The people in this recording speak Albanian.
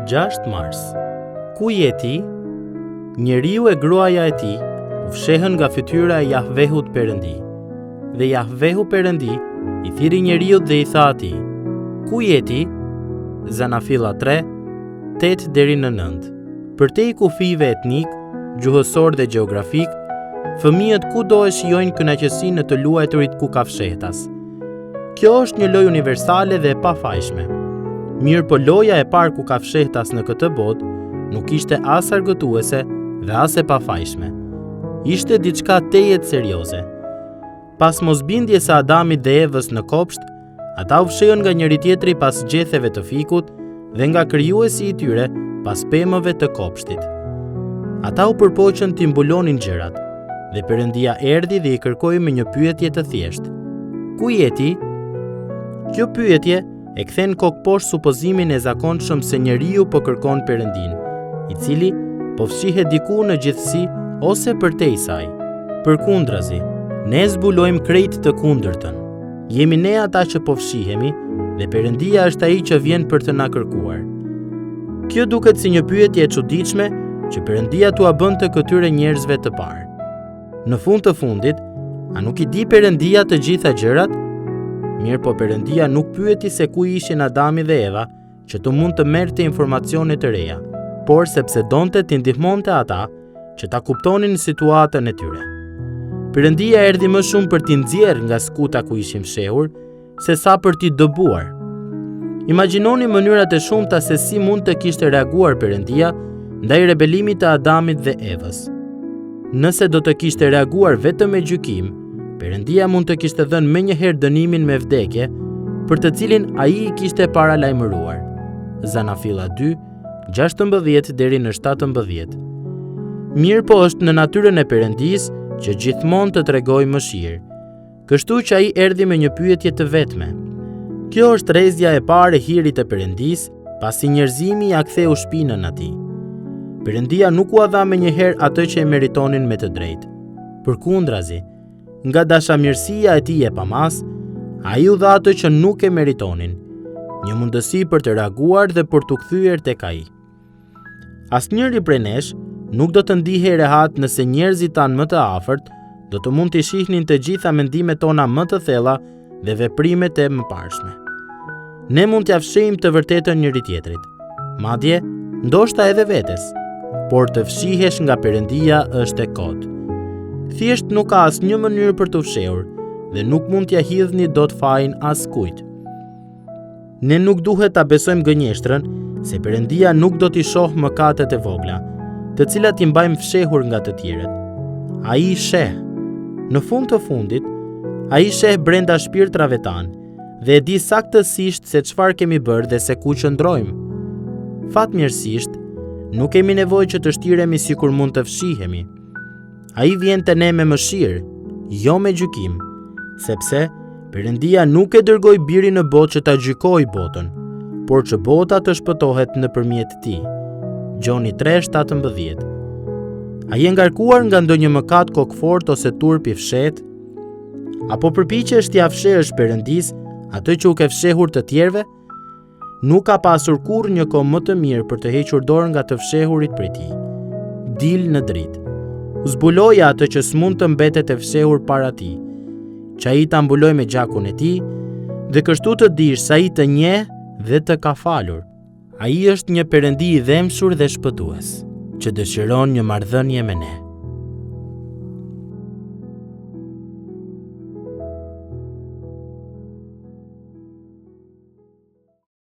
6 mars. Ku je ti? Njeriu e gruaja e tij u fshehën nga fytyra e Jahvehut Perëndi. Dhe Jahvehu Perëndi i thiri njeriut dhe i tha atij: Ku je ti? Zanafilla 3, 8 deri në 9. Për te i kufive etnik, gjuhësor dhe gjeografik, fëmijët kudo e shijojnë kënaqësinë në të luajturit ku ka fshehtas. Kjo është një lojë universale dhe e pafajshme. Mirë po loja e parë ku ka fshehtas në këtë botë nuk ishte as argëtuese dhe as e pafajshme. Ishte diçka tejet serioze. Pas mosbindjes së Adamit dhe Evës në kopsht, ata u fshehën nga njëri tjetri pas gjetheve të fikut dhe nga krijuesi i tyre pas pemëve të kopshtit. Ata u përpoqën t'i mbulonin gjërat, dhe Perëndia erdhi dhe i kërkoi me një pyetje të thjeshtë: Ku je ti? Kjo pyetje e kthen kokposhtë supozimin e zakonshëm se njeriu po kërkon Perëndin, i cili po fshihet diku në gjithësi ose përtej saj. Përkundrazi, ne zbulojmë krejt të kundërtën. Jemi ne ata që po fshihemi dhe Perëndia është ai që vjen për të na kërkuar. Kjo duket si një pyetje e çuditshme që Perëndia t'ua bënte këtyre njerëzve të parë. Në fund të fundit, a nuk i di Perëndia të gjitha gjërat? Mirë po Perëndia nuk pyeti se ku ishin Adami dhe Eva që të mund të merrte informacione të reja, por sepse donte t'i ndihmonte ata që ta kuptonin situatën e tyre. Perëndia erdhi më shumë për t'i nxjerrë nga skuta ku ishin fshehur, se sa për t'i dëbuar. Imagjinoni mënyrat e shumta se si mund të kishte reaguar Perëndia ndaj rebelimit të Adamit dhe Evës. Nëse do të kishte reaguar vetëm me gjykim, Perëndia mund të kishte dhënë menjëherë dënimin me vdekje, për të cilin ai i kishte paralajmëruar. Zanafilla 2, 16 deri në 17. Mirë po është në natyrën e Perëndisë që gjithmonë të tregojë mëshirë, kështu që ai erdhi me një pyetje të vetme. Kjo është rrezja e parë e hirit të Perëndisë, pasi njerëzimi ja ktheu shpinën atij. Perëndia nuk u dha menjëherë atë që e meritonin me të drejtë. Përkundrazi, nga dashamirësia e tij e pamas, ai u dha atë që nuk e meritonin, një mundësi për të reaguar dhe për t'u kthyer tek ai. Asnjëri prej nesh nuk do të ndihej rehat nëse njerëzit tanë më të afërt do të mund të shihnin të gjitha mendimet tona më të thella dhe veprimet e mëparshme. Ne mund t'ia fshehim të vërtetën njëri tjetrit, madje ndoshta edhe vetes, por të fshihesh nga Perëndia është e kotë. Thjesht nuk ka asnjë mënyrë për të fshehur dhe nuk mund t'ja hidhni dot fajin askujt. Ne nuk duhet ta besojmë gënjeshtrën se Perëndia nuk do t'i shohë mëkatet e vogla, të cilat i mbajmë fshehur nga të tjerët. Ai sheh. Në fund të fundit, ai sheh brenda shpirtrave tanë dhe e di saktësisht se çfarë kemi bërë dhe se ku qëndrojmë. Fatmirësisht, nuk kemi nevojë që të shtiremi sikur mund të fshihemi. Ai vjen te ne me mëshirë, jo me gjykim, sepse Perëndia nuk e dërgoi birin në botë që ta gjykojë botën, por që bota të shpëtohet nëpërmjet tij. Gjoni 3:17. A je ngarkuar nga ndonjë mëkat kokfort ose turp i fshet? Apo përpiqesh t'ia fshehësh Perëndisë atë që u ke fshehur të tjerëve? Nuk ka pasur kurrë një kohë më të mirë për të hequr dorë nga të fshehurit prej tij. Dil në dritë. Zbuloja atë që s'mund të mbetet e fshehur para tij, që ai ta mbuloj me gjakun e tij, dhe kështu të dish se ai të njeh dhe të ka falur. Ai është një Perëndi i dhemshur dhe shpëtues, që dëshiron një marrëdhënie me ne.